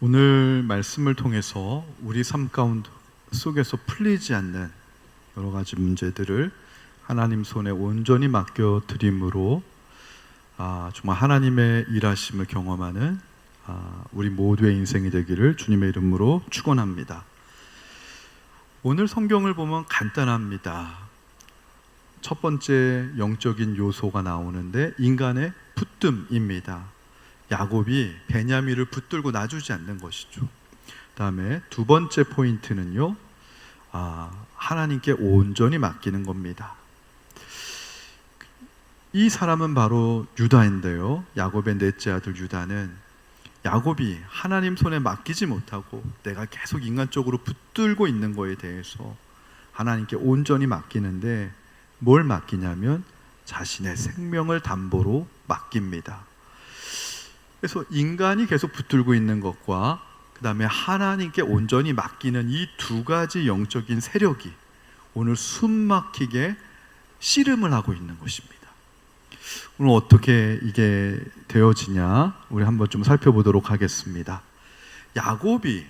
오늘 말씀을 통해서 우리 삶 가운데 속에서 풀리지 않는 여러 가지 문제들을 하나님 손에 온전히 맡겨드림으로 정말 하나님의 일하심을 경험하는 우리 모두의 인생이 되기를 주님의 이름으로 축원합니다. 오늘 성경을 보면 간단합니다. 첫 번째 영적인 요소가 나오는데 인간의 붙듦입니다. 야곱이 베냐민을 붙들고 놔주지 않는 것이죠. 그 다음에 두 번째 포인트는요, 하나님께 온전히 맡기는 겁니다. 이 사람은 바로 유다인데요, 야곱의 넷째 아들 유다는 야곱이 하나님 손에 맡기지 못하고 내가 계속 인간적으로 붙들고 있는 거에 대해서 하나님께 온전히 맡기는데 뭘 맡기냐면 자신의 생명을 담보로 맡깁니다. 그래서 인간이 계속 붙들고 있는 것과 그 다음에 하나님께 온전히 맡기는 이 두 가지 영적인 세력이 오늘 숨막히게 씨름을 하고 있는 것입니다. 오늘 어떻게 이게 되어지냐 우리 한번 좀 살펴보도록 하겠습니다. 야곱이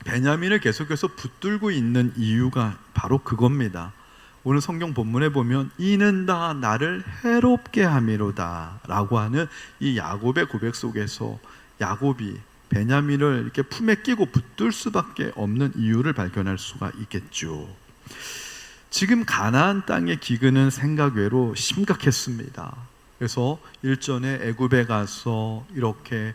베냐민을 계속해서 붙들고 있는 이유가 바로 그겁니다. 오늘 성경 본문에 보면 이는 다 나를 해롭게 함이로다 라고 하는 이 야곱의 고백 속에서 야곱이 베냐민을 이렇게 품에 끼고 붙들 수밖에 없는 이유를 발견할 수가 있겠죠. 지금 가나안 땅의 기근은 생각 외로 심각했습니다. 그래서 일전에 애굽에 가서 이렇게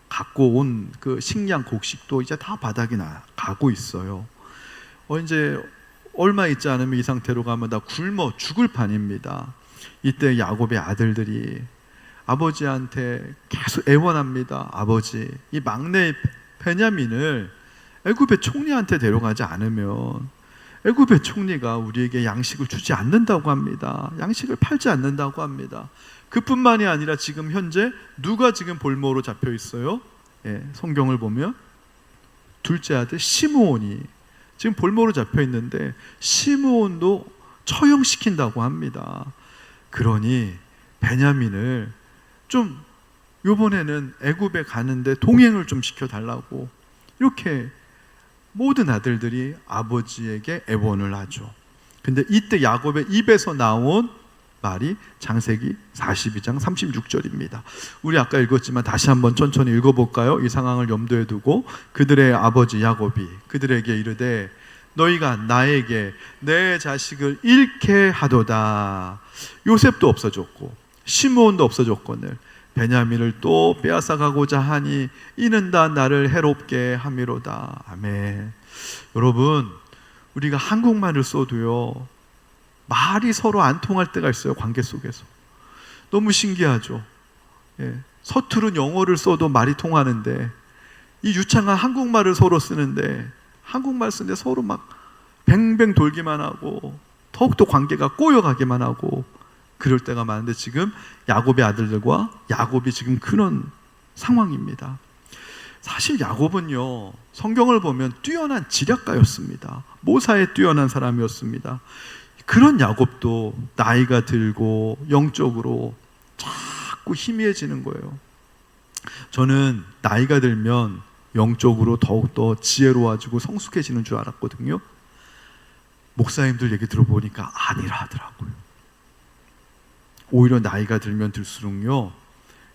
갖고 온 그 식량 곡식도 이제 다 바닥이 나가고 있어요. 이제 얼마 있지 않으면 이 상태로 가면 다 굶어 죽을 판입니다. 이때 야곱의 아들들이 아버지한테 계속 애원합니다. 아버지, 이 막내 베냐민을 애굽의 총리한테 데려가지 않으면 애굽의 총리가 우리에게 양식을 주지 않는다고 합니다. 양식을 팔지 않는다고 합니다. 그뿐만이 아니라 지금 현재 누가 지금 볼모로 잡혀 있어요? 성경을 보면 둘째 아들 시므온이 지금 볼모로 잡혀 있는데 시므온도 처형시킨다고 합니다. 그러니 베냐민을 좀 이번에는 애굽에 가는데 동행을 좀 시켜달라고 이렇게 모든 아들들이 아버지에게 애원을 하죠. 근데 이때 야곱의 입에서 나온 말이 창세기 42장 36절입니다. 우리 아까 읽었지만 다시 한번 천천히 읽어볼까요? 이 상황을 염두에 두고 그들의 아버지 야곱이 그들에게 이르되 너희가 나에게 내 자식을 잃게 하도다. 요셉도 없어졌고 시므온도 없어졌거늘 베냐민을 또 빼앗아가고자 하니 이는 다 나를 해롭게 함이로다. 아멘. 여러분, 우리가 한국말을 써도요 말이 서로 안 통할 때가 있어요. 관계 속에서 너무 신기하죠. 서투른 영어를 써도 말이 통하는데 이 유창한 한국말을 서로 쓰는데 한국말 쓰는데 서로 막 뱅뱅 돌기만 하고 더욱더 관계가 꼬여가기만 하고 그럴 때가 많은데 지금 야곱의 아들들과 야곱이 지금 그런 상황입니다. 사실 야곱은요 성경을 보면 뛰어난 지략가였습니다. 모사에 뛰어난 사람이었습니다. 그런 야곱도 나이가 들고 영적으로 자꾸 희미해지는 거예요. 저는 나이가 들면 영적으로 더욱더 지혜로워지고 성숙해지는 줄 알았거든요. 목사님들 얘기 들어보니까 아니라 하더라고요. 오히려 나이가 들면 들수록요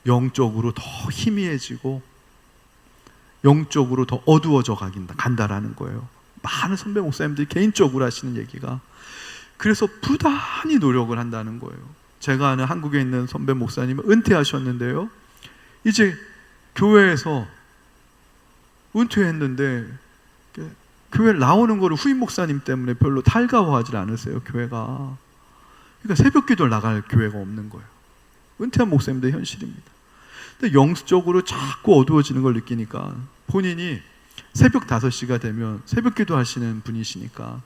영적으로 더 희미해지고 영적으로 더 어두워져 간다라는 거예요. 많은 선배 목사님들이 개인적으로 하시는 얘기가. 그래서 부단히 노력을 한다는 거예요. 제가 아는 한국에 있는 선배 목사님은 은퇴하셨는데요 이제 교회에서 은퇴했는데 교회 나오는 거를 후임 목사님 때문에 별로 달가워하지 않으세요. 교회가. 그러니까 새벽 기도를 나갈 교회가 없는 거예요. 은퇴한 목사님들의 현실입니다. 근데 영적으로 자꾸 어두워지는 걸 느끼니까 본인이 새벽 5시가 되면 새벽 기도 하시는 분이시니까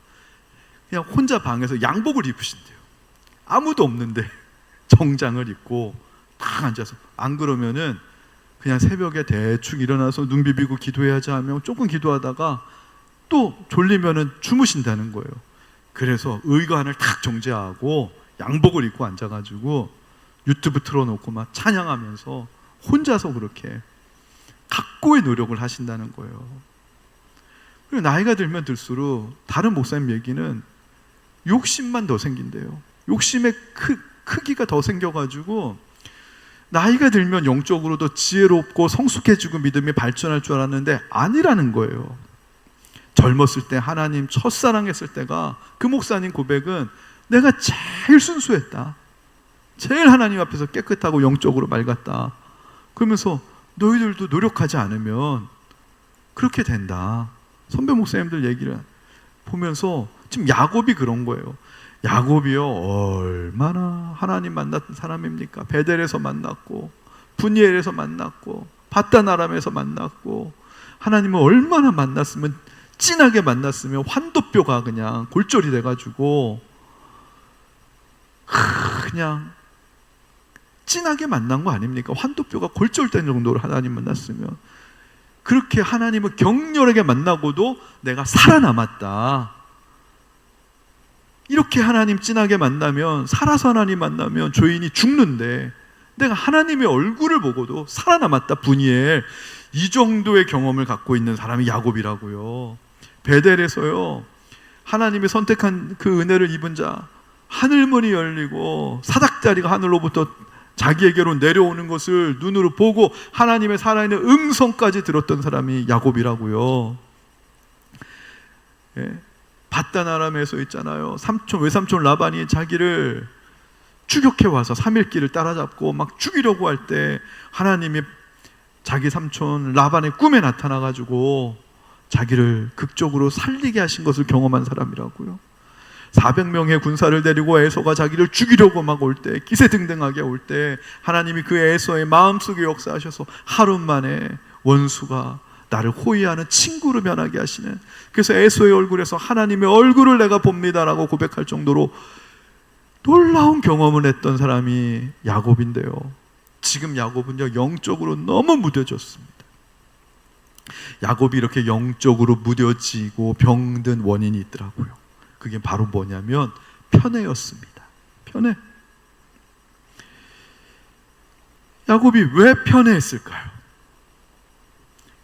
그냥 혼자 방에서 양복을 입으신대요. 아무도 없는데 정장을 입고 딱 앉아서. 안 그러면은 그냥 새벽에 대충 일어나서 눈 비비고 기도해야지 하면 조금 기도하다가 또 졸리면은 주무신다는 거예요. 그래서 의관을 탁 정제하고 양복을 입고 앉아가지고 유튜브 틀어놓고 막 찬양하면서 혼자서 그렇게 각고의 노력을 하신다는 거예요. 그리고 나이가 들면 들수록 다른 목사님 얘기는 욕심만 더 생긴대요. 욕심의 크기가 더 생겨가지고 나이가 들면 영적으로도 지혜롭고 성숙해지고 믿음이 발전할 줄 알았는데 아니라는 거예요. 젊었을 때 하나님 첫사랑했을 때가, 그 목사님 고백은 내가 제일 순수했다, 제일 하나님 앞에서 깨끗하고 영적으로 맑았다, 그러면서 너희들도 노력하지 않으면 그렇게 된다. 선배 목사님들 얘기를 보면서 지금 야곱이 그런 거예요. 야곱이요, 얼마나 하나님 만났던 사람입니까? 베델에서 만났고 분이엘에서 만났고 바단 아람에서 만났고, 하나님을 얼마나 만났으면, 진하게 만났으면 환도뼈가 그냥 골절이 돼가지고 그냥 진하게 만난 거 아닙니까? 환도뼈가 골절된 정도로 하나님 만났으면. 그렇게 하나님을 격렬하게 만나고도 내가 살아남았다. 이렇게 하나님 진하게 만나면, 살아서 하나님 만나면 죄인이 죽는데 내가 하나님의 얼굴을 보고도 살아남았다, 분이엘. 이 정도의 경험을 갖고 있는 사람이 야곱이라고요. 베델에서요, 하나님이 선택한 그 은혜를 입은 자, 하늘문이 열리고 사닥다리가 하늘로부터 자기에게로 내려오는 것을 눈으로 보고 하나님의 살아있는 음성까지 들었던 사람이 야곱이라고요. 예. 바단 아람에서 있잖아요, 외삼촌 라반이 자기를 추격해 와서 3일 길을 따라잡고 막 죽이려고 할 때 하나님이 자기 삼촌 라반의 꿈에 나타나가지고 자기를 극적으로 살리게 하신 것을 경험한 사람이라고요. 400명의 군사를 데리고 에서가 자기를 죽이려고 막 올 때, 기세등등하게 올 때 하나님이 그 에서의 마음속에 역사하셔서 하루 만에 원수가 나를 호위하는 친구로 변하게 하시는, 그래서 에서의 얼굴에서 하나님의 얼굴을 내가 봅니다라고 고백할 정도로 놀라운 경험을 했던 사람이 야곱인데요. 지금 야곱은요, 영적으로 너무 무뎌졌습니다. 야곱이 이렇게 영적으로 무뎌지고 병든 원인이 있더라고요. 그게 바로 뭐냐면 편애였습니다. 편애. 야곱이 왜 편애했을까요?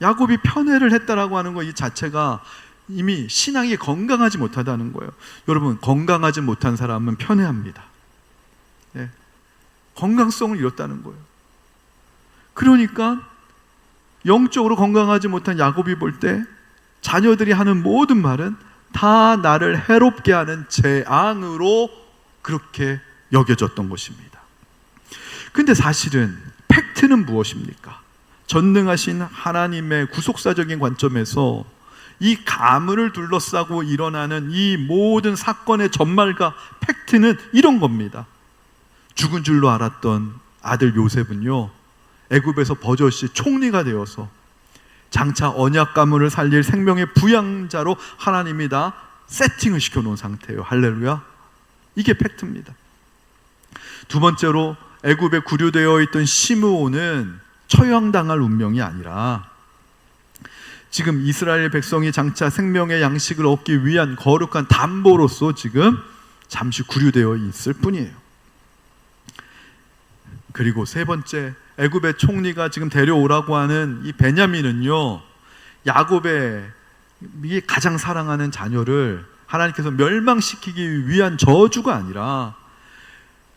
야곱이 편애를 했다라고 하는 거 이 자체가 이미 신앙이 건강하지 못하다는 거예요. 여러분, 건강하지 못한 사람은 편애합니다. 네. 건강성을 잃었다는 거예요. 그러니까 영적으로 건강하지 못한 야곱이 볼 때 자녀들이 하는 모든 말은 다 나를 해롭게 하는 재앙으로 그렇게 여겨졌던 것입니다. 근데 사실은 팩트는 무엇입니까? 전능하신 하나님의 구속사적인 관점에서 이 가문을 둘러싸고 일어나는 이 모든 사건의 전말과 팩트는 이런 겁니다. 죽은 줄로 알았던 아들 요셉은요, 애굽에서 버젓이 총리가 되어서 장차 언약 가문을 살릴 생명의 부양자로 하나님이 다 세팅을 시켜놓은 상태예요. 할렐루야. 이게 팩트입니다. 두 번째로, 애굽에 구류되어 있던 시므온은 처형당할 운명이 아니라 지금 이스라엘 백성이 장차 생명의 양식을 얻기 위한 거룩한 담보로서 지금 잠시 구류되어 있을 뿐이에요. 그리고 세 번째, 애굽의 총리가 지금 데려오라고 하는 이 베냐민은요, 야곱의 이 가장 사랑하는 자녀를 하나님께서 멸망시키기 위한 저주가 아니라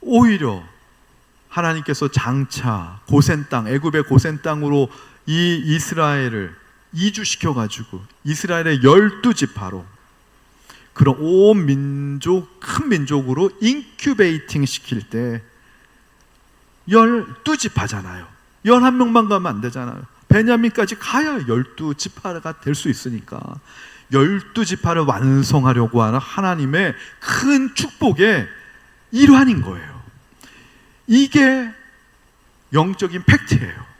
오히려 하나님께서 장차 고센 땅, 애굽의 고센 땅으로 이 이스라엘을 이주시켜가지고 이스라엘의 12지파로 그런 온 민족, 큰 민족으로 인큐베이팅 시킬 때 12지파잖아요. 11명만 가면 안 되잖아요. 베냐민까지 가야 12지파가 될 수 있으니까 12지파를 완성하려고 하는 하나님의 큰 축복의 일환인 거예요. 이게 영적인 팩트예요.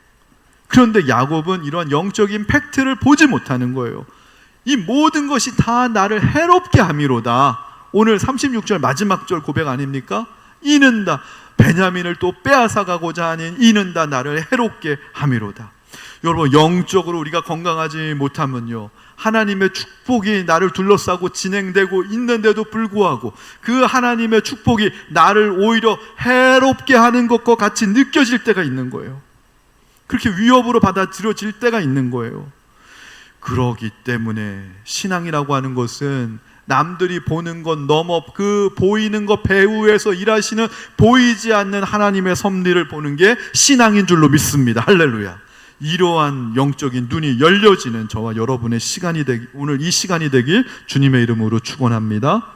그런데 야곱은 이러한 영적인 팩트를 보지 못하는 거예요. 이 모든 것이 다 나를 해롭게 함이로다. 오늘 36절 마지막 절 고백 아닙니까? 이는 다 베냐민을 또 빼앗아가고자 하는 이는 다 나를 해롭게 함이로다. 여러분, 영적으로 우리가 건강하지 못하면요, 하나님의 축복이 나를 둘러싸고 진행되고 있는데도 불구하고 그 하나님의 축복이 나를 오히려 해롭게 하는 것과 같이 느껴질 때가 있는 거예요. 그렇게 위협으로 받아들여질 때가 있는 거예요. 그러기 때문에 신앙이라고 하는 것은 남들이 보는 것 넘어 그 보이는 것 배후에서 일하시는 보이지 않는 하나님의 섭리를 보는 게 신앙인 줄로 믿습니다. 할렐루야. 이러한 영적인 눈이 열려지는 저와 여러분의 시간이 되기, 오늘 이 시간이 되길 주님의 이름으로 축원합니다.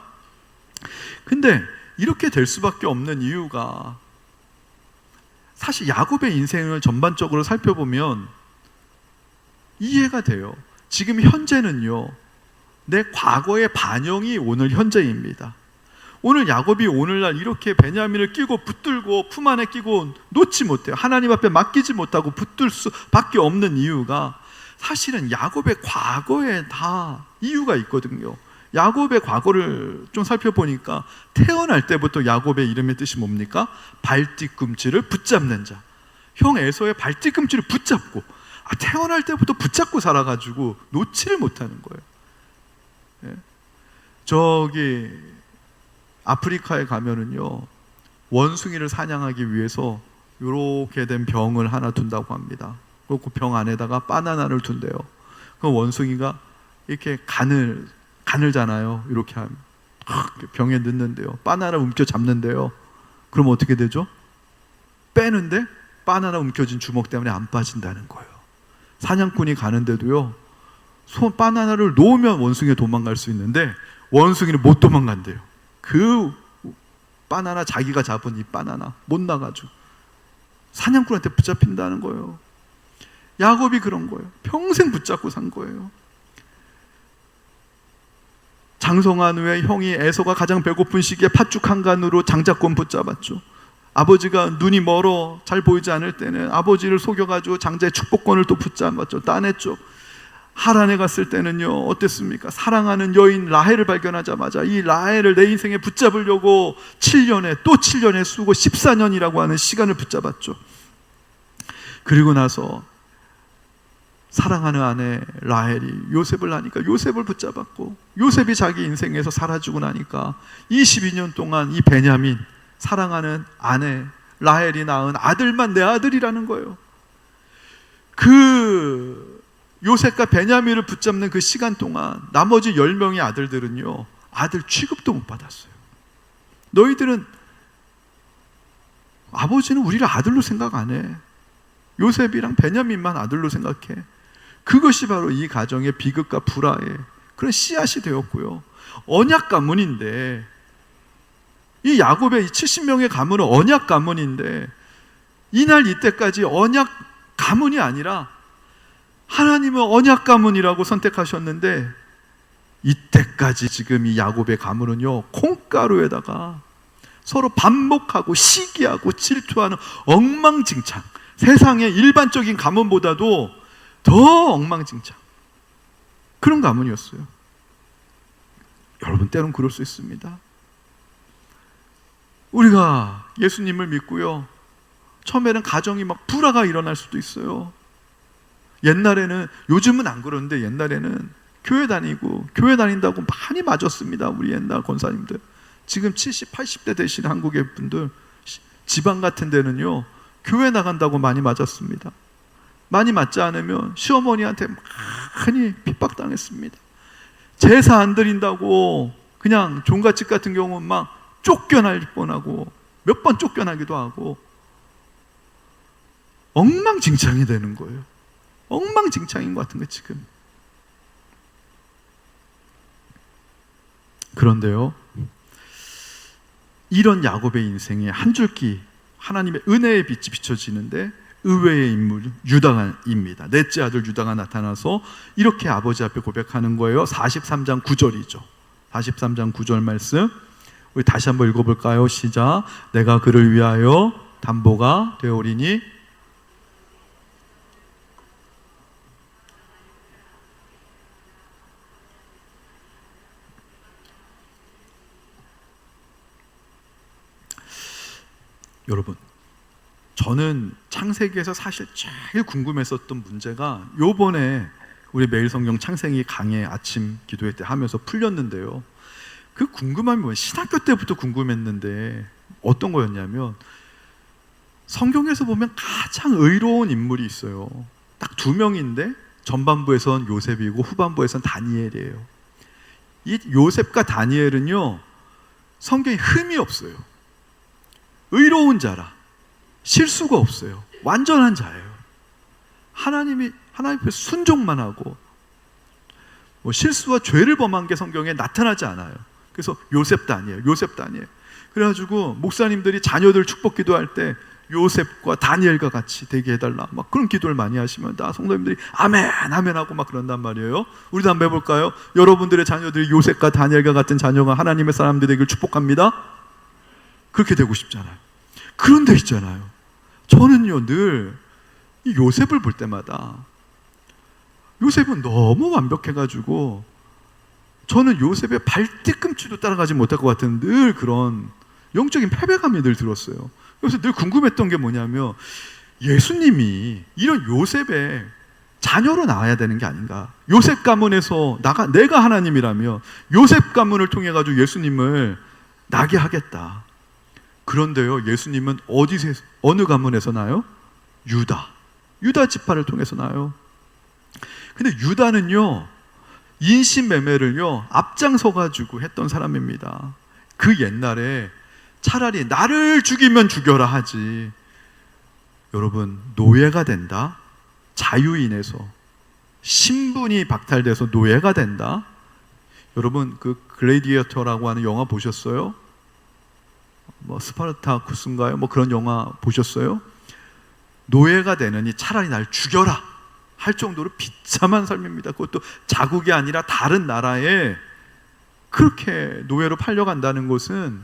근데 이렇게 될 수밖에 없는 이유가, 사실 야곱의 인생을 전반적으로 살펴보면 이해가 돼요. 지금 현재는요, 내 과거의 반영이 오늘 현재입니다. 오늘 야곱이 오늘날 이렇게 베냐민을 끼고 붙들고 품 안에 끼고 놓지 못해요. 하나님 앞에 맡기지 못하고 붙들 수밖에 없는 이유가, 사실은 야곱의 과거에 다 이유가 있거든요. 야곱의 과거를 좀 살펴보니까 태어날 때부터 야곱의 이름의 뜻이 뭡니까? 발뒤꿈치를 붙잡는 자. 형 에서의 발뒤꿈치를 붙잡고, 태어날 때부터 붙잡고 살아가지고 놓지를 못하는 거예요. 저기 아프리카에 가면은요, 원숭이를 사냥하기 위해서 이렇게 된 병을 하나 둔다고 합니다. 그 병 안에다가 바나나를 둔대요. 그 원숭이가 이렇게 가늘잖아요. 이렇게 하면 병에 넣는데요, 바나나 움켜 잡는데요. 그럼 어떻게 되죠? 빼는데 바나나 움켜진 주먹 때문에 안 빠진다는 거예요. 사냥꾼이 가는데도요, 바나나를 놓으면 원숭이가 도망갈 수 있는데 원숭이는 못 도망간대요. 그 바나나, 자기가 잡은 이 바나나 못 나가죠. 사냥꾼한테 붙잡힌다는 거예요. 야곱이 그런 거예요. 평생 붙잡고 산 거예요. 장성한 후에 형이 에서가 가장 배고픈 시기에 팥죽 한 간으로 장자권 붙잡았죠. 아버지가 눈이 멀어 잘 보이지 않을 때는 아버지를 속여가지고 장자의 축복권을 또 붙잡았죠. 따냈죠. 하란에 갔을 때는요, 어땠습니까? 사랑하는 여인 라헬을 발견하자마자 이 라헬을 내 인생에 붙잡으려고 7년에 또 7년에 쓰고 14년이라고 하는 시간을 붙잡았죠. 그리고 나서 사랑하는 아내 라헬이 요셉을 낳으니까 요셉을 붙잡았고, 요셉이 자기 인생에서 사라지고 나니까 22년 동안 이 베냐민, 사랑하는 아내 라헬이 낳은 아들만 내 아들이라는 거예요. 그 요셉과 베냐민을 붙잡는 그 시간 동안 나머지 10명의 아들들은요, 아들 취급도 못 받았어요. 너희들은, 아버지는 우리를 아들로 생각 안 해. 요셉이랑 베냐민만 아들로 생각해. 그것이 바로 이 가정의 비극과 불화의 그런 씨앗이 되었고요. 언약 가문인데, 이 야곱의 70명의 가문은 언약 가문인데, 이날 이때까지 언약 가문이 아니라 하나님은 언약 가문이라고 선택하셨는데, 이때까지 지금 이 야곱의 가문은요, 콩가루에다가 서로 반목하고 시기하고 질투하는 엉망진창, 세상의 일반적인 가문보다도 더 엉망진창, 그런 가문이었어요. 여러분, 때론 그럴 수 있습니다. 우리가 예수님을 믿고요, 처음에는 가정이 막 불화가 일어날 수도 있어요. 옛날에는, 요즘은 안 그러는데 옛날에는 교회 다닌다고 많이 맞았습니다. 우리 옛날 권사님들. 지금 70, 80대 되시는 한국의 분들, 지방 같은 데는요, 교회 나간다고 많이 맞았습니다. 많이 맞지 않으면 시어머니한테 많이 핍박당했습니다. 제사 안 드린다고 그냥 종갓집 같은 경우는 막 쫓겨날 뻔하고, 몇 번 쫓겨나기도 하고, 엉망진창이 되는 거예요. 엉망진창인 것 같은 거 지금. 그런데요, 이런 야곱의 인생에 한 줄기 하나님의 은혜의 빛이 비춰지는데, 의외의 인물 유다입니다. 넷째 아들 유다가 나타나서 이렇게 아버지 앞에 고백하는 거예요. 43장 9절이죠. 43장 9절 말씀 우리 다시 한번 읽어볼까요? 시작. 내가 그를 위하여 담보가 되오리니 여러분, 저는 창세기에서 사실 제일 궁금했었던 문제가, 요번에 우리 매일 성경 창세기 강의 아침 기도회 때 하면서 풀렸는데요, 그 궁금함이 뭐예요? 신학교 때부터 궁금했는데 어떤 거였냐면, 성경에서 보면 가장 의로운 인물이 있어요. 딱 두 명인데 전반부에선 요셉이고 후반부에선 다니엘이에요. 이 요셉과 다니엘은요, 성경에 흠이 없어요. 의로운 자라. 실수가 없어요. 완전한 자예요. 하나님 앞에 순종만 하고 실수와 죄를 범한 게 성경에 나타나지 않아요. 그래서 요셉 다니엘. 그래가지고 목사님들이 자녀들 축복 기도할 때 요셉과 다니엘과 같이 되게 해달라, 막 그런 기도를 많이 하시면 다 성도님들이 아멘 아멘 하고 막 그런단 말이에요. 우리도 한번 해볼까요? 여러분들의 자녀들이 요셉과 다니엘과 같은 자녀가 하나님의 사람들이 되길 축복합니다. 그렇게 되고 싶잖아요. 그런데 있잖아요, 저는요 늘 이 요셉을 볼 때마다 요셉은 너무 완벽해가지고 저는 요셉의 발뒤꿈치도 따라가지 못할 것 같은 늘 그런 영적인 패배감이 늘 들었어요. 그래서 늘 궁금했던 게 뭐냐면, 예수님이 이런 요셉의 자녀로 나와야 되는 게 아닌가. 요셉 가문에서 내가 하나님이라면 요셉 가문을 통해 가지고 예수님을 나게 하겠다. 그런데요, 예수님은 어느 가문에서 나요? 유다 지파를 통해서 나요. 근데 유다는요, 인신매매를요 앞장서 가지고 했던 사람입니다. 그 옛날에 차라리 나를 죽이면 죽여라 하지, 여러분, 노예가 된다, 자유인에서 신분이 박탈돼서 노예가 된다. 여러분, 그 글래디에이터라고 하는 영화 보셨어요? 뭐 스파르타쿠스인가요? 뭐 그런 영화 보셨어요? 노예가 되느니 차라리 날 죽여라 할 정도로 비참한 삶입니다. 그것도 자국이 아니라 다른 나라에 그렇게 노예로 팔려간다는 것은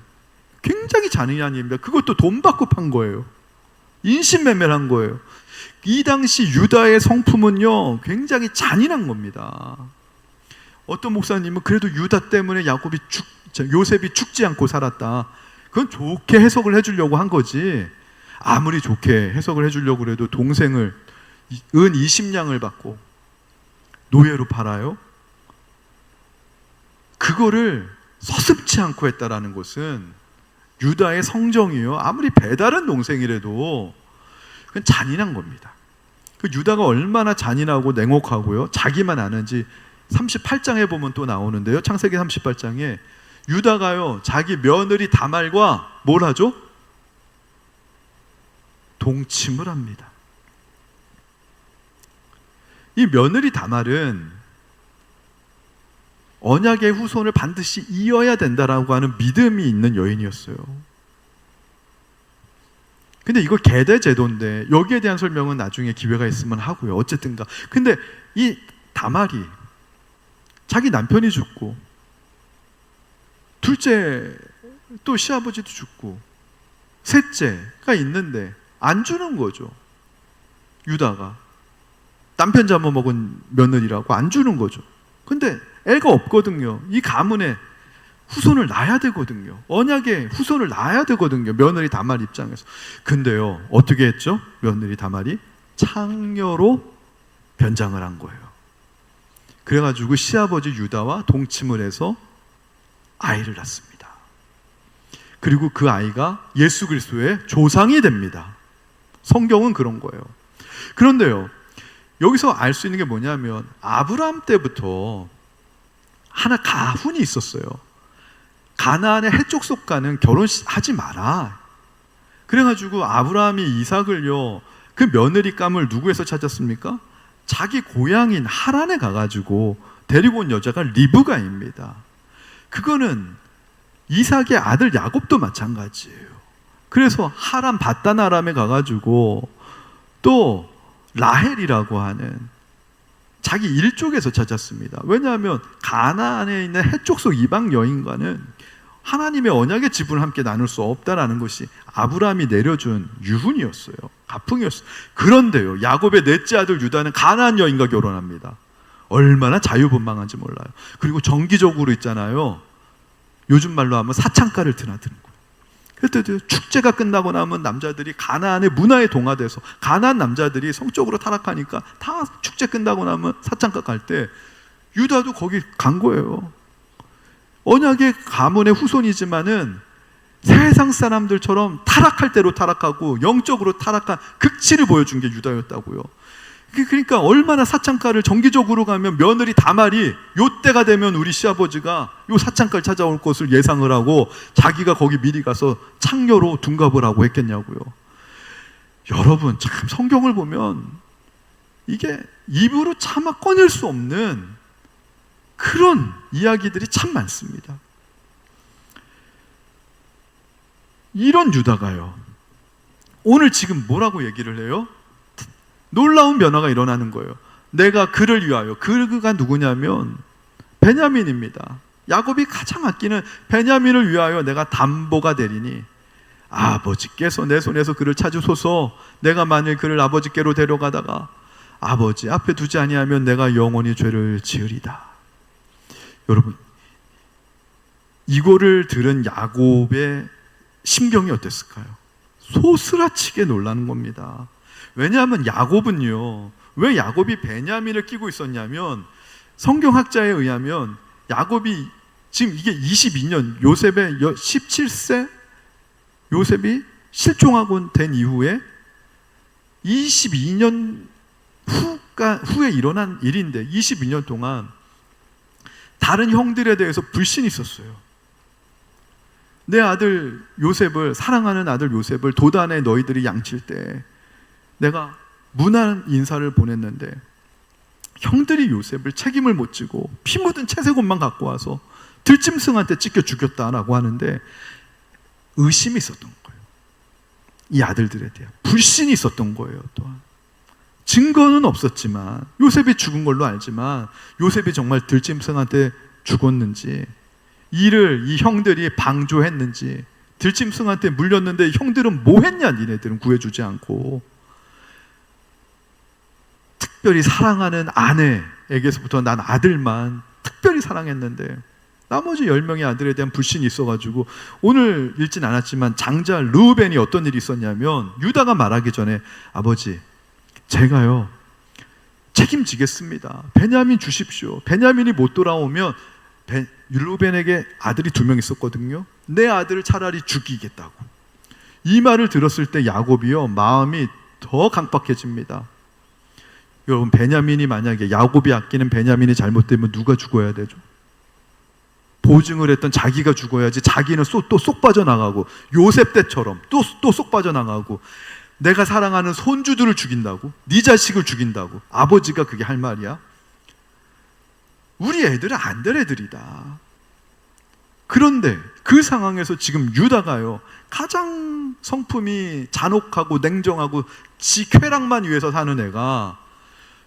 굉장히 잔인한 일입니다. 그것도 돈 받고 판 거예요. 인신매매를 한 거예요. 이 당시 유다의 성품은요 굉장히 잔인한 겁니다. 어떤 목사님은 그래도 유다 때문에 요셉이 죽지 않고 살았다, 그건 좋게 해석을 해주려고 한 거지, 아무리 좋게 해석을 해주려고 해도 동생을 은 20냥을 받고 노예로 팔아요? 그거를 서슴지 않고 했다라는 것은 유다의 성정이요, 아무리 배다른 동생이라도 그건 잔인한 겁니다. 그 유다가 얼마나 잔인하고 냉혹하고요, 자기만 아는지 38장에 보면 또 나오는데요, 창세기 38장에 유다가요 자기 며느리 다말과 뭘 하죠? 동침을 합니다. 이 며느리 다말은 언약의 후손을 반드시 이어야 된다라고 하는 믿음이 있는 여인이었어요. 근데 이거 계대 제도인데 여기에 대한 설명은 나중에 기회가 있으면 하고요. 어쨌든가. 근데 이 다말이 자기 남편이 죽고 둘째 또 시아버지도 죽고 셋째가 있는데 안 주는 거죠. 유다가 남편 잡아먹은 며느리라고 안 주는 거죠. 근데 애가 없거든요. 이 가문에 후손을 낳아야 되거든요. 언약의 후손을 낳아야 되거든요, 며느리 다말 입장에서. 근데요 어떻게 했죠? 며느리 다말이 창녀로 변장을 한 거예요. 그래가지고 시아버지 유다와 동침을 해서 아이를 낳습니다. 그리고 그 아이가 예수 그리스도의 조상이 됩니다. 성경은 그런 거예요. 그런데요, 여기서 알 수 있는 게 뭐냐면 아브라함 때부터 하나 가훈이 있었어요. 가나안의 해쪽 속과는 결혼하지 마라. 그래가지고 아브라함이 이삭을요, 그 며느리감을 누구에서 찾았습니까? 자기 고향인 하란에 가가지고 데리고 온 여자가 리브가입니다. 그거는 이삭의 아들 야곱도 마찬가지예요. 그래서 하란 바단 아람에 가가지고 또 라헬이라고 하는 자기 일족에서 찾았습니다. 왜냐하면 가나안에 있는 해쪽 속 이방 여인과는 하나님의 언약의 지분을 함께 나눌 수 없다라는 것이 아브라함이 내려준 유훈이었어요. 가풍이었어요. 그런데요, 야곱의 넷째 아들 유다는 가나안 여인과 결혼합니다. 얼마나 자유분방한지 몰라요. 그리고 정기적으로 있잖아요, 요즘 말로 하면 사창가를 드나드는 거예요. 그때 축제가 끝나고 나면 남자들이 가나안의 문화에 동화돼서, 가나안 남자들이 성적으로 타락하니까 다 축제 끝나고 나면 사창가 갈 때 유다도 거기 간 거예요. 언약의 가문의 후손이지만은 세상 사람들처럼 타락할 대로 타락하고 영적으로 타락한 극치를 보여준 게 유다였다고요. 그러니까 얼마나 사창가를 정기적으로 가면 며느리 다말이 요 때가 되면 우리 시아버지가 요 사창가를 찾아올 것을 예상을 하고 자기가 거기 미리 가서 창녀로 둔갑을 하고 했겠냐고요. 여러분, 참 성경을 보면 이게 입으로 차마 꺼낼 수 없는 그런 이야기들이 참 많습니다. 이런 유다가요, 오늘 지금 뭐라고 얘기를 해요? 놀라운 변화가 일어나는 거예요. 내가 그를 위하여, 그가 누구냐면 베냐민입니다. 야곱이 가장 아끼는 베냐민을 위하여 내가 담보가 되리니 아버지께서 내 손에서 그를 찾으소서. 내가 만일 그를 아버지께로 데려가다가 아버지 앞에 두지 아니하면 내가 영원히 죄를 지으리다. 여러분, 이거를 들은 야곱의 심경이 어땠을까요? 소스라치게 놀라는 겁니다. 왜냐하면 야곱은요, 왜 야곱이 베냐민을 끼고 있었냐면, 성경학자에 의하면 야곱이 지금 이게 22년, 요셉의 17세 요셉이 실종하고 된 이후에 22년 후에 일어난 일인데, 22년 동안 다른 형들에 대해서 불신이 있었어요. 내 아들 요셉을, 사랑하는 아들 요셉을 도단에 너희들이 양칠 때 내가 무난 인사를 보냈는데 형들이 요셉을 책임을 못 지고 피 묻은 채색옷만 갖고 와서 들짐승한테 찢겨 죽였다라고 하는데, 의심이 있었던 거예요. 이 아들들에 대한 불신이 있었던 거예요. 또한 증거는 없었지만, 요셉이 죽은 걸로 알지만 요셉이 정말 들짐승한테 죽었는지, 이를 이 형들이 방조했는지, 들짐승한테 물렸는데 형들은 뭐 했냐, 니네들은 구해주지 않고. 특별히 사랑하는 아내에게서부터 난 아들만 특별히 사랑했는데 나머지 10명의 아들에 대한 불신이 있어가지고, 오늘 읽진 않았지만 장자 르우벤이 어떤 일이 있었냐면, 유다가 말하기 전에 아버지 제가요 책임지겠습니다. 베냐민 주십시오. 베냐민이 못 돌아오면 르우벤에게 아들이 2명 있었거든요. 내 아들을 차라리 죽이겠다고. 이 말을 들었을 때 야곱이요 마음이 더 강박해집니다. 여러분, 베냐민이 만약에, 야곱이 아끼는 베냐민이 잘못되면 누가 죽어야 되죠? 보증을 했던 자기가 죽어야지. 자기는 또 쏙 빠져나가고, 요셉 때처럼 또 쏙 빠져나가고, 내가 사랑하는 손주들을 죽인다고? 네 자식을 죽인다고? 아버지가 그게 할 말이야? 우리 애들은 안 될 애들이다. 그런데 그 상황에서 지금 유다가요, 가장 성품이 잔혹하고 냉정하고 지 쾌락만 위해서 사는 애가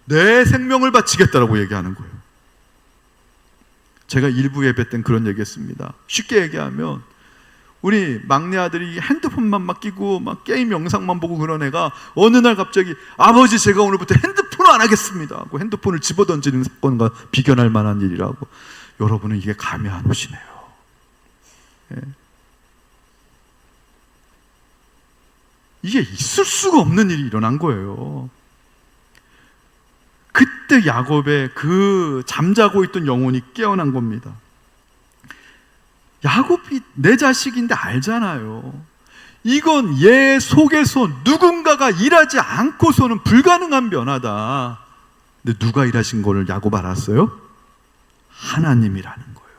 내 생명을 바치겠다라고 얘기하는 거예요. 제가 일부 예배 땐 그런 얘기했습니다. 쉽게 얘기하면 우리 막내 아들이 핸드폰만 막 끼고 막 게임 영상만 보고 그런 애가 어느 날 갑자기 아버지 제가 오늘부터 핸드폰을 안 하겠습니다 하고 핸드폰을 집어던지는 사건과 비견할 만한 일이라고. 여러분은 이게 감이 안 오시네요. 예. 이게 있을 수가 없는 일이 일어난 거예요. 그때 야곱의 그 잠자고 있던 영혼이 깨어난 겁니다. 야곱이 내 자식인데 알잖아요. 이건 얘 속에서 누군가가 일하지 않고서는 불가능한 변화다. 근데 누가 일하신 거를 야곱 알았어요? 하나님이라는 거예요.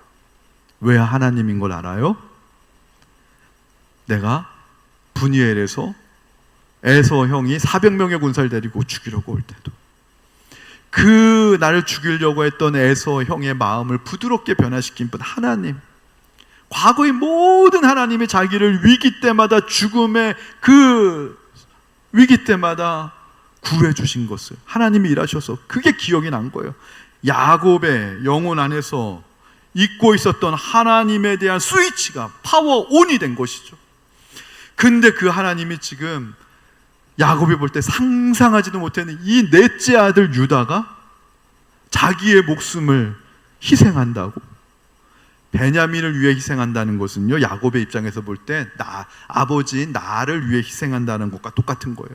왜 하나님인 걸 알아요? 내가 분이엘에서 에서 형이 400명의 군사를 데리고 죽이려고 올 때도 그 나를 죽이려고 했던 에서 형의 마음을 부드럽게 변화시킨 분 하나님, 과거의 모든 하나님이 자기를 위기 때마다, 죽음의 그 위기 때마다 구해 주신 것을 하나님이 일하셔서 그게 기억이 난 거예요. 야곱의 영혼 안에서 잊고 있었던 하나님에 대한 스위치가 파워 온이 된 것이죠. 근데 그 하나님이 지금 야곱이 볼 때 상상하지도 못했는 이 넷째 아들 유다가 자기의 목숨을 희생한다고, 베냐민을 위해 희생한다는 것은요, 야곱의 입장에서 볼 때 아버지인 나를 위해 희생한다는 것과 똑같은 거예요.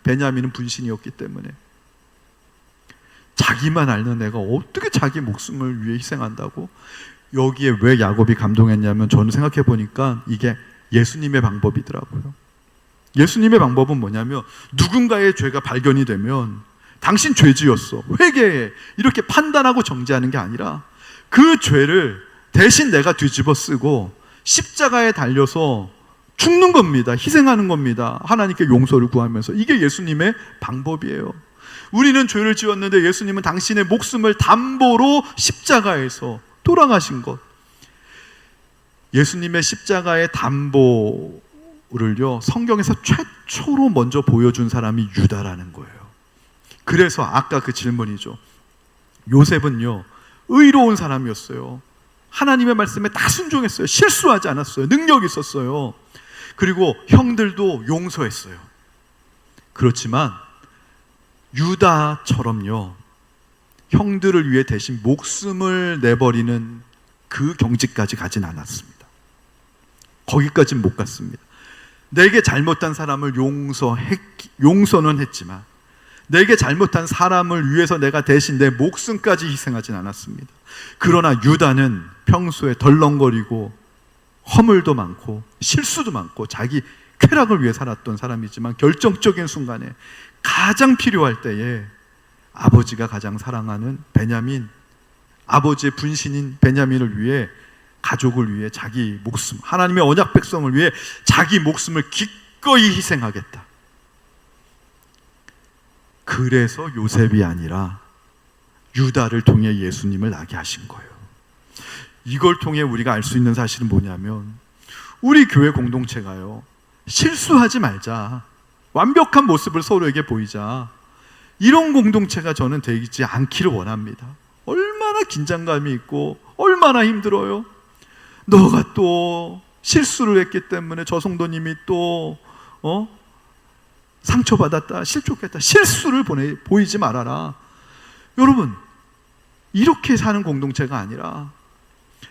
베냐민은 분신이었기 때문에. 자기만 알는 애가 어떻게 자기 목숨을 위해 희생한다고? 여기에 왜 야곱이 감동했냐면, 저는 생각해 보니까 이게 예수님의 방법이더라고요. 예수님의 방법은 뭐냐면 누군가의 죄가 발견이 되면 당신 죄 지었어, 회개해, 이렇게 판단하고 정죄하는 게 아니라 그 죄를 대신 내가 뒤집어 쓰고 십자가에 달려서 죽는 겁니다. 희생하는 겁니다. 하나님께 용서를 구하면서. 이게 예수님의 방법이에요. 우리는 죄를 지었는데 예수님은 당신의 목숨을 담보로 십자가에서 돌아가신 것. 예수님의 십자가의 담보를요, 성경에서 최초로 먼저 보여준 사람이 유다라는 거예요. 그래서 아까 그 질문이죠. 요셉은요, 의로운 사람이었어요. 하나님의 말씀에 다 순종했어요. 실수하지 않았어요. 능력이 있었어요. 그리고 형들도 용서했어요. 그렇지만 유다처럼요, 형들을 위해 대신 목숨을 내버리는 그 경지까지 가진 않았습니다. 거기까지는 못 갔습니다. 내게 잘못한 사람을 용서는 했지만 내게 잘못한 사람을 위해서 내가 대신 내 목숨까지 희생하진 않았습니다. 그러나 유다는 평소에 덜렁거리고 허물도 많고 실수도 많고 자기 쾌락을 위해 살았던 사람이지만 결정적인 순간에 가장 필요할 때에 아버지가 가장 사랑하는 베냐민, 아버지의 분신인 베냐민을 위해, 가족을 위해 자기 목숨, 하나님의 언약 백성을 위해 자기 목숨을 기꺼이 희생하겠다. 그래서 요셉이 아니라 유다를 통해 예수님을 나게 하신 거예요. 이걸 통해 우리가 알 수 있는 사실은 뭐냐면 우리 교회 공동체가요, 실수하지 말자, 완벽한 모습을 서로에게 보이자, 이런 공동체가 저는 되지 않기를 원합니다. 얼마나 긴장감이 있고 얼마나 힘들어요. 너가 또 실수를 했기 때문에 저 성도님이 또 상처받았다, 실족했다, 실수를 보이지 말아라. 여러분, 이렇게 사는 공동체가 아니라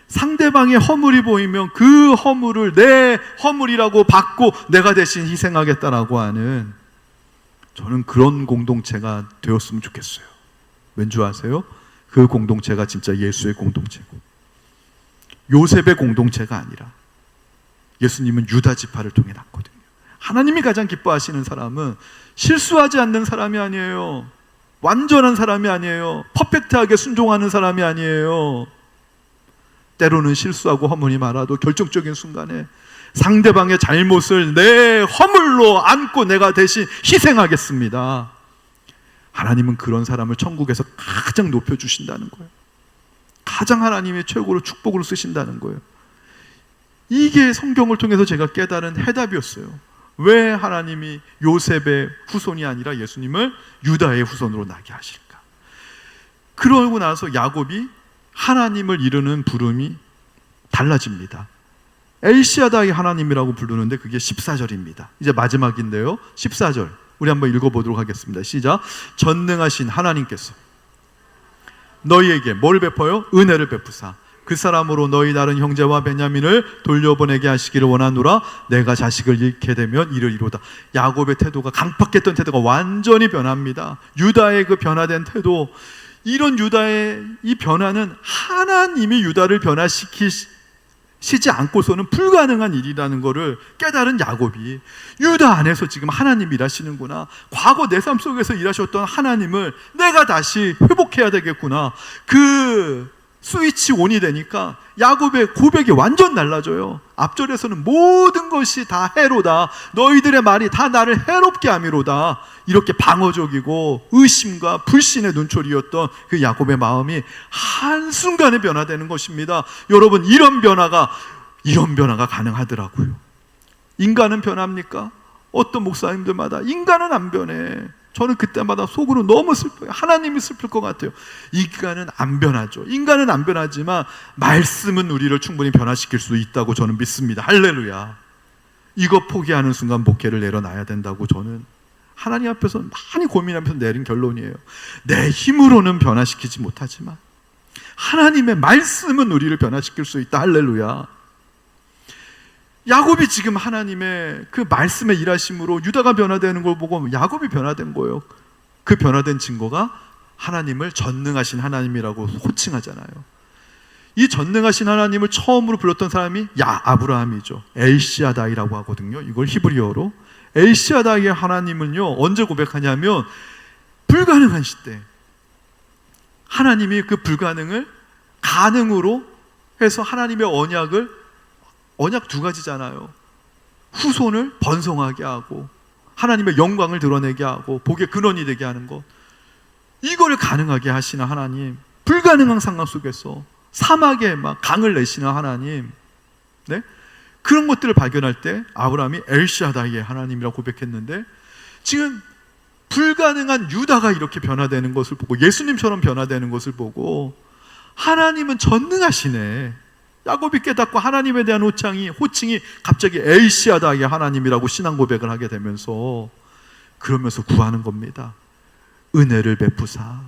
상대방의 허물이 보이면 그 허물을 내 허물이라고 받고 내가 대신 희생하겠다라고 하는, 저는 그런 공동체가 되었으면 좋겠어요. 왠지 아세요? 그 공동체가 진짜 예수의 공동체고, 요셉의 공동체가 아니라 예수님은 유다 지파를 통해 났거든요. 하나님이 가장 기뻐하시는 사람은 실수하지 않는 사람이 아니에요. 완전한 사람이 아니에요. 퍼펙트하게 순종하는 사람이 아니에요. 때로는 실수하고 허물이 많아도 결정적인 순간에 상대방의 잘못을 내 허물로 안고 내가 대신 희생하겠습니다. 하나님은 그런 사람을 천국에서 가장 높여주신다는 거예요. 가장 하나님의 최고로 축복으로 쓰신다는 거예요. 이게 성경을 통해서 제가 깨달은 해답이었어요. 왜 하나님이 요셉의 후손이 아니라 예수님을 유다의 후손으로 나게 하실까? 그러고 나서 야곱이 하나님을 이루는 부름이 달라집니다. 엘시아다의 하나님이라고 부르는데 그게 14절입니다. 이제 마지막인데요, 14절 우리 한번 읽어보도록 하겠습니다. 시작. 전능하신 하나님께서 너희에게 뭘 베풀어요? 은혜를 베푸사 그 사람으로 너희 다른 형제와 베냐민을 돌려보내게 하시기를 원하노라. 내가 자식을 잃게 되면 이르리로다. 야곱의 태도가, 강팍했던 태도가 완전히 변합니다. 유다의 그 변화된 태도, 이런 유다의 이 변화는 하나님이 유다를 변화시키시지 않고서는 불가능한 일이라는 것을 깨달은 야곱이, 유다 안에서 지금 하나님이 일하시는구나, 과거 내 삶 속에서 일하셨던 하나님을 내가 다시 회복해야 되겠구나, 그 스위치 온이 되니까 야곱의 고백이 완전 달라져요. 앞절에서는 모든 것이 다 해로다, 너희들의 말이 다 나를 해롭게 함이로다, 이렇게 방어적이고 의심과 불신의 눈초리였던 그 야곱의 마음이 한순간에 변화되는 것입니다. 여러분, 이런 변화가 가능하더라고요. 인간은 변합니까? 어떤 목사님들마다 인간은 안 변해. 저는 그때마다 속으로 너무 슬퍼요. 하나님이 슬플 것 같아요. 인간은 안 변하죠. 인간은 안 변하지만 말씀은 우리를 충분히 변화시킬 수 있다고 저는 믿습니다. 할렐루야. 이거 포기하는 순간 목회를 내려놔야 된다고 저는 하나님 앞에서 많이 고민하면서 내린 결론이에요. 내 힘으로는 변화시키지 못하지만 하나님의 말씀은 우리를 변화시킬 수 있다. 할렐루야. 야곱이 지금 하나님의 그 말씀의 일하심으로 유다가 변화되는 걸 보고 야곱이 변화된 거예요. 그 변화된 증거가 하나님을 전능하신 하나님이라고 호칭하잖아요. 이 전능하신 하나님을 처음으로 불렀던 사람이 아브라함이죠. 엘시아다이라고 하거든요. 이걸 히브리어로. 엘시아다이의 하나님은요, 언제 고백하냐면 불가능한 시대, 하나님이 그 불가능을 가능으로 해서 하나님의 언약 두 가지잖아요. 후손을 번성하게 하고 하나님의 영광을 드러내게 하고 복의 근원이 되게 하는 것, 이거를 가능하게 하시는 하나님, 불가능한 상황 속에서 사막에 막 강을 내시는 하나님, 네? 그런 것들을 발견할 때 아브라함이 엘샤다이의 하나님이라고 고백했는데, 지금 불가능한 유다가 이렇게 변화되는 것을 보고, 예수님처럼 변화되는 것을 보고, 하나님은 전능하시네, 야곱이 깨닫고 하나님에 대한 호칭이 갑자기 엘시아다의 하나님이라고 신앙 고백을 하게 되면서, 그러면서 구하는 겁니다. 은혜를 베푸사,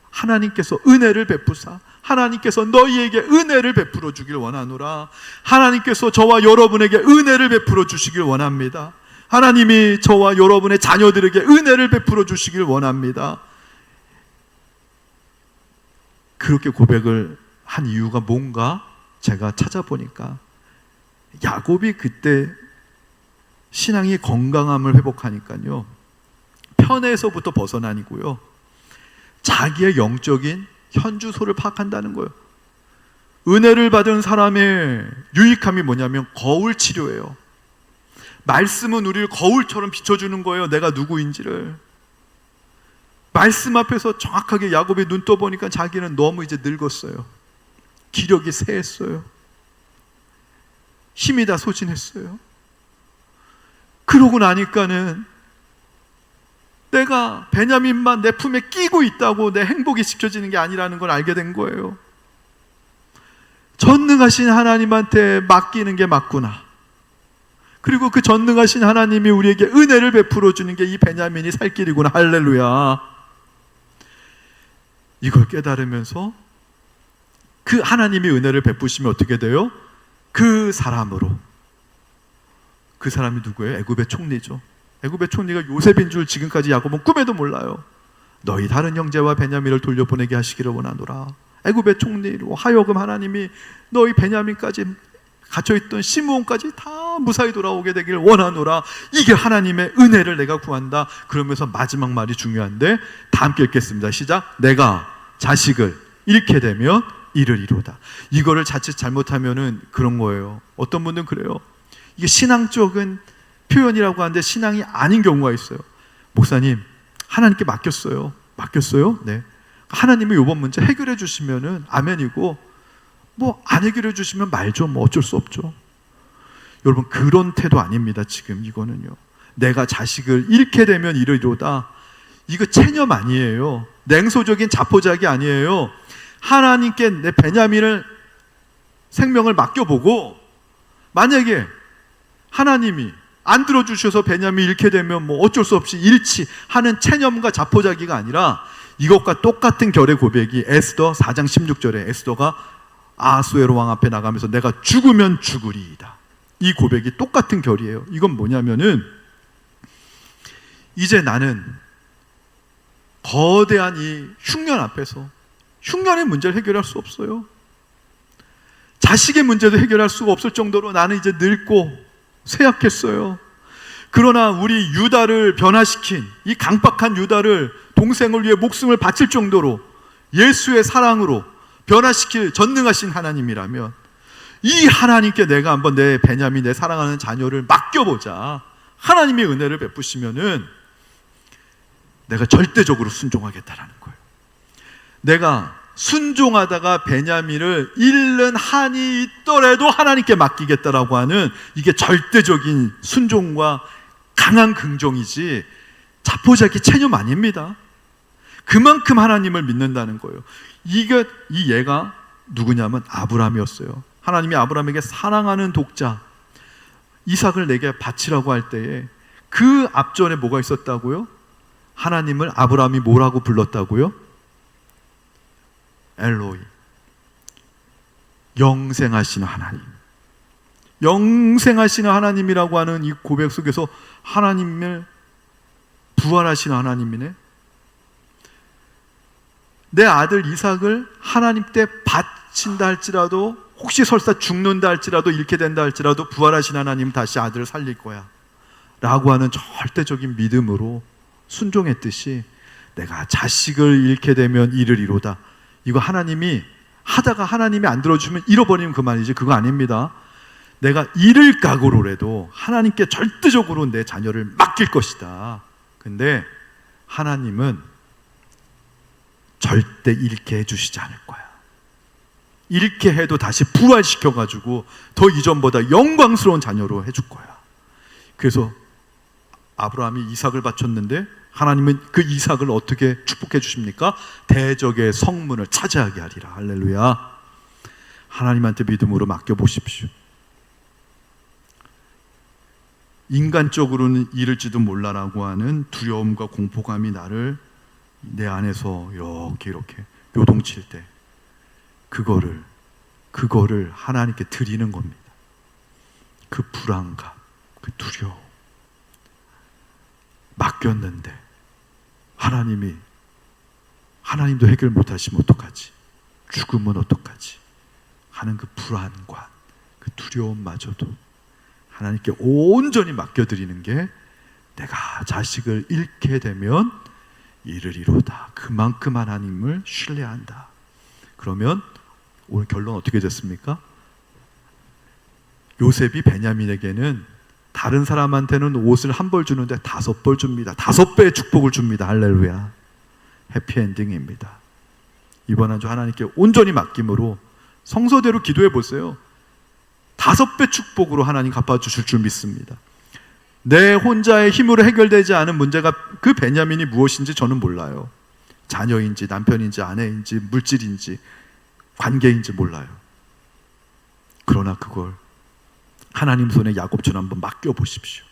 하나님께서 은혜를 베푸사, 하나님께서 너희에게 은혜를 베풀어 주길 원하노라. 하나님께서 저와 여러분에게 은혜를 베풀어 주시길 원합니다. 하나님이 저와 여러분의 자녀들에게 은혜를 베풀어 주시길 원합니다. 그렇게 고백을 한 이유가 뭔가 제가 찾아보니까, 야곱이 그때 신앙이 건강함을 회복하니까요, 편에서부터 벗어나니고요, 자기의 영적인 현주소를 파악한다는 거예요. 은혜를 받은 사람의 유익함이 뭐냐면 거울 치료예요. 말씀은 우리를 거울처럼 비춰주는 거예요. 내가 누구인지를. 말씀 앞에서 정확하게 야곱이 눈 떠보니까 자기는 너무 이제 늙었어요. 기력이 쇠했어요. 힘이 다 소진했어요. 그러고 나니까는 내가 베냐민만 내 품에 끼고 있다고 내 행복이 지켜지는 게 아니라는 걸 알게 된 거예요. 전능하신 하나님한테 맡기는 게 맞구나. 그리고 그 전능하신 하나님이 우리에게 은혜를 베풀어 주는 게 이 베냐민이 살 길이구나. 할렐루야. 이걸 깨달으면서 그 하나님이 은혜를 베푸시면 어떻게 돼요? 그 사람으로. 그 사람이 누구예요? 애굽의 총리죠. 애굽의 총리가 요셉인 줄 지금까지 야곱은 꿈에도 몰라요. 너희 다른 형제와 베냐민을 돌려보내게 하시기를 원하노라. 애굽의 총리로 하여금 하나님이 너희 베냐민까지 갇혀있던 시므온까지 다 무사히 돌아오게 되기를 원하노라. 이게 하나님의 은혜를 내가 구한다. 그러면서 마지막 말이 중요한데, 다 함께 읽겠습니다. 시작. 내가 자식을 잃게 되면 이를 이루다. 이거를 자칫 잘못하면은 그런 거예요. 어떤 분들은 그래요. 이게 신앙적인 표현이라고 하는데 신앙이 아닌 경우가 있어요. 목사님, 하나님께 맡겼어요. 맡겼어요? 네. 하나님이 이번 문제 해결해 주시면은 아멘이고, 뭐 안 해결해 주시면 말죠. 뭐 어쩔 수 없죠. 여러분, 그런 태도 아닙니다. 지금 이거는요. 내가 자식을 잃게 되면 이르리로다. 이거 체념 아니에요. 냉소적인 자포자기 아니에요. 하나님께 내 베냐민을 생명을 맡겨보고, 만약에 하나님이 안 들어주셔서 베냐민 잃게 되면 뭐 어쩔 수 없이 잃지 하는 체념과 자포자기가 아니라, 이것과 똑같은 결의 고백이 에스더 4장 16절에 에스더가 아하수에로 왕 앞에 나가면서 내가 죽으면 죽으리이다. 이 고백이 똑같은 결이에요. 이건 뭐냐면은, 이제 나는 거대한 이 흉년 앞에서 흉년의 문제를 해결할 수 없어요. 자식의 문제도 해결할 수가 없을 정도로 나는 이제 늙고 쇠약했어요. 그러나 우리 유다를 변화시킨 이 강박한 유다를 동생을 위해 목숨을 바칠 정도로 예수의 사랑으로 변화시킬 전능하신 하나님이라면, 이 하나님께 내가 한번 내 베냐민, 내 사랑하는 자녀를 맡겨보자. 하나님의 은혜를 베푸시면은 내가 절대적으로 순종하겠다라는 거예요. 내가 순종하다가 베냐민을 잃는 한이 있더라도 하나님께 맡기겠다라고 하는, 이게 절대적인 순종과 강한 긍정이지 자포자기 체념 아닙니다. 그만큼 하나님을 믿는다는 거예요. 이 얘가 누구냐면 아브라함이었어요. 하나님이 아브라함에게 사랑하는 독자 이삭을 내게 바치라고 할 때에 그 앞전에 뭐가 있었다고요? 하나님을 아브라함이 뭐라고 불렀다고요? 엘로이, 영생하시는 하나님. 영생하시는 하나님이라고 하는 이 고백 속에서 하나님을 부활하시는 하나님이네. 내 아들 이삭을 하나님 때 다친다 할지라도, 혹시 설사 죽는다 할지라도, 잃게 된다 할지라도 부활하신 하나님 다시 아들을 살릴 거야 라고 하는 절대적인 믿음으로 순종했듯이, 내가 자식을 잃게 되면 잃으리로다, 이거 하나님이 하다가 하나님이 안 들어주면 잃어버리면 그만이지, 그거 아닙니다. 내가 잃을 각오로라도 하나님께 절대적으로 내 자녀를 맡길 것이다. 근데 하나님은 절대 잃게 해주시지 않을 거야. 잃게 해도 다시 부활시켜가지고 더 이전보다 영광스러운 자녀로 해줄 거야. 그래서 아브라함이 이삭을 바쳤는데 하나님은 그 이삭을 어떻게 축복해 주십니까? 대적의 성문을 차지하게 하리라. 할렐루야. 하나님한테 믿음으로 맡겨보십시오. 인간적으로는 잃을지도 몰라라고 하는 두려움과 공포감이 나를 내 안에서 이렇게 요동칠 때 그거를 하나님께 드리는 겁니다. 그 불안감, 그 두려움, 맡겼는데 하나님도 해결 못하시면 어떡하지? 죽으면 어떡하지? 하는 그 불안과 그 두려움마저도 하나님께 온전히 맡겨드리는 게, 내가 자식을 잃게 되면 잃으리로다, 그만큼 하나님을 신뢰한다. 그러면 오늘 결론 어떻게 됐습니까? 요셉이 베냐민에게는 다른 사람한테는 옷을 한 벌 주는데 5벌 줍니다. 5배의 축복을 줍니다. 할렐루야. 해피엔딩입니다. 이번 한 주 하나님께 온전히 맡김으로 성서대로 기도해 보세요. 5배 축복으로 하나님 갚아주실 줄 믿습니다. 내 혼자의 힘으로 해결되지 않은 문제가, 그 베냐민이 무엇인지 저는 몰라요. 자녀인지 남편인지 아내인지 물질인지 관계인지 몰라요. 그러나 그걸 하나님 손에 야곱처럼 한번 맡겨보십시오.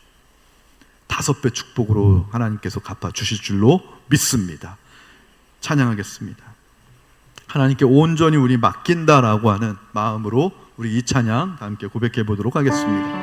5배 축복으로 하나님께서 갚아주실 줄로 믿습니다. 찬양하겠습니다. 하나님께 온전히 우리 맡긴다라고 하는 마음으로 우리 이 찬양 함께 고백해 보도록 하겠습니다.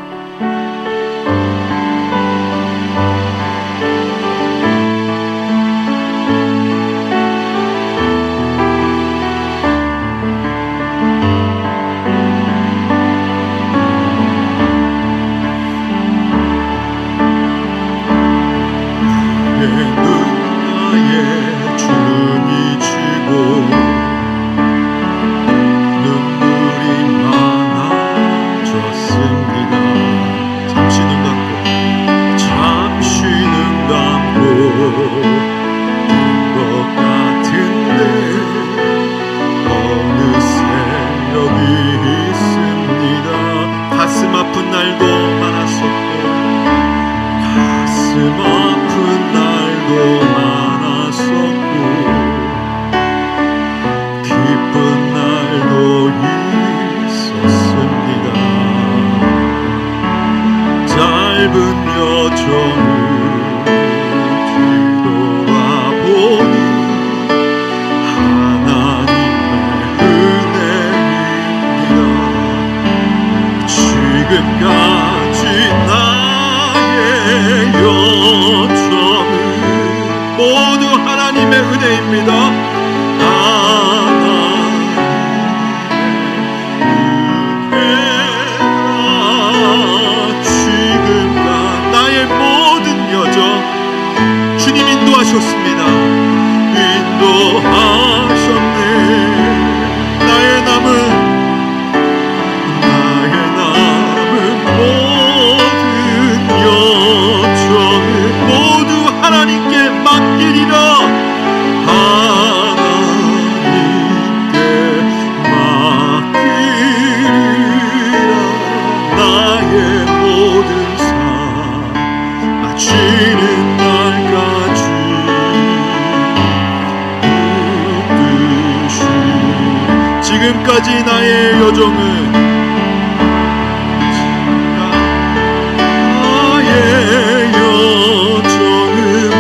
지금까지 나의 여정은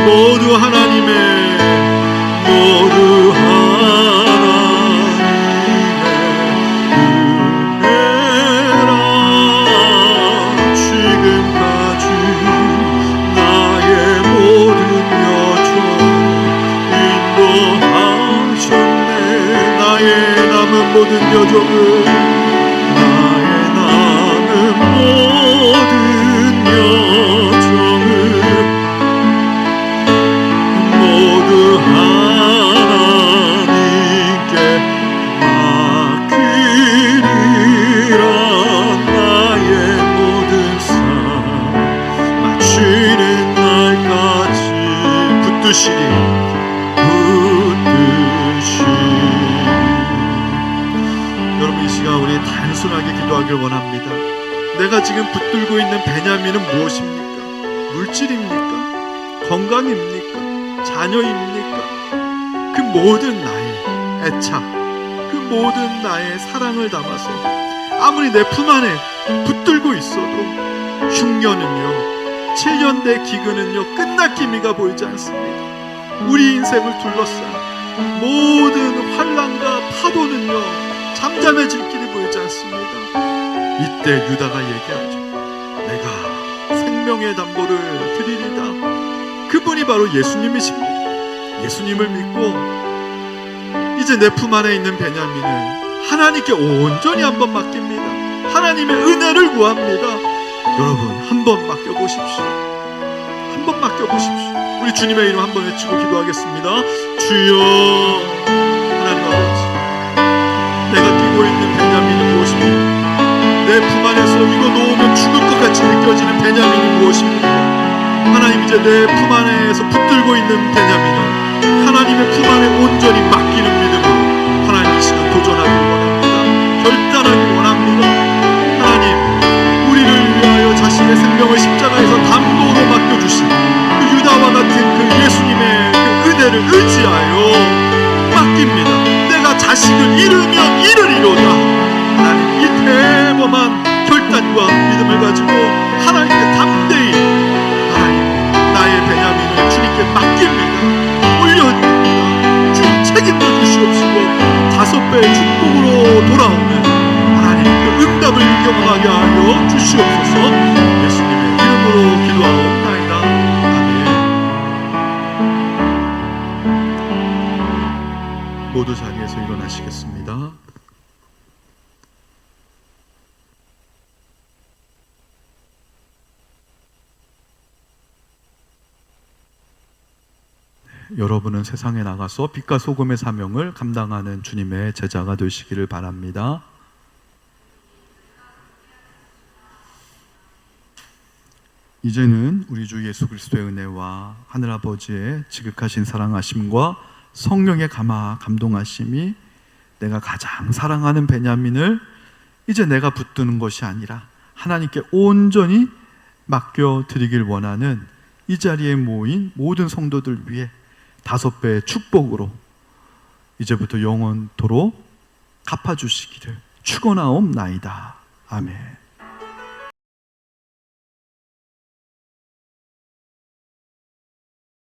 모두 하나님의 은혜라. 지금까지 나의 모든 여정 인도하셨네. 나의 남은 모든 여정을, 나의 남은 모든 여정을 모두 하나님께 맡기리라. 나의 모든 삶 마치는 날까지 붙드시리. 여러분, 이 시간 우리 단순하게 기도하길 원합니다. 내가 지금 붙들고 있는 베냐민은 무엇입니까? 물질입니까? 건강입니까? 자녀입니까? 그 모든 나의 애착, 그 모든 나의 사랑을 담아서 아무리 내 품 안에 붙들고 있어도 흉년은요, 7년대 기근은요 끝날 기미가 보이지 않습니다. 우리 인생을 둘러싼 모든 환난과 파도는요 잠잠해질 길이 보이지 않습니다. 이때 유다가 얘기하죠. 내가 생명의 담보를 드리리다. 그분이 바로 예수님이십니다. 예수님을 믿고 이제 내 품 안에 있는 베냐민을 하나님께 온전히 한번 맡깁니다. 하나님의 은혜를 구합니다. 여러분, 한번 맡겨보십시오. 한번 맡겨보십시오. 우리 주님의 이름 한번 외치고 기도하겠습니다. 주여, 하나님 아버지, 내가 끼고 있는 베냐민이 무엇입니까? 내 품 안에서 이거 놓으면 죽을 것 같이 느껴지는 베냐민이 무엇입니까? 하나님, 이제 내 품 안에서 붙들고 있는 베냐민을 하나님의 품 안에 온전히 맡기는 믿음으로 하나님 이 시간 도전하길 원합니다. 결단하길 원합니다. 하나님, 우리를 위하여 자신의 생명을 십자가에서 담보로 맡겨주신 그 유다와 같은 그 예수님의 그 은혜를 의지하여 맡깁니다. 내가 자식을 잃으면 이르리로다. 하나님, 이 대범한 결단과 믿음을 가지고 하나님께 담대히 하나님, 나의 베냐민을 주님께 맡깁니다. 올려드립니다. 주님 책임져 주시옵시고 5배의 축복으로 돌아오는 하나님 그 응답을 경험하게 하여 주시옵소서. 예수님의 이름으로 기도하옵나이다. 아멘. 모두 자리에서 일어나시겠습니다. 여러분은 세상에 나가서 빛과 소금의 사명을 감당하는 주님의 제자가 되시기를 바랍니다. 이제는 우리 주 예수 그리스도의 은혜와 하늘아버지의 지극하신 사랑하심과 성령의 감동하심이 내가 가장 사랑하는 베냐민을 이제 내가 붙드는 것이 아니라 하나님께 온전히 맡겨드리길 원하는 이 자리에 모인 모든 성도들 위해 5배의 축복으로 이제부터 영원토록 갚아주시기를 축원하옵나이다. 아멘.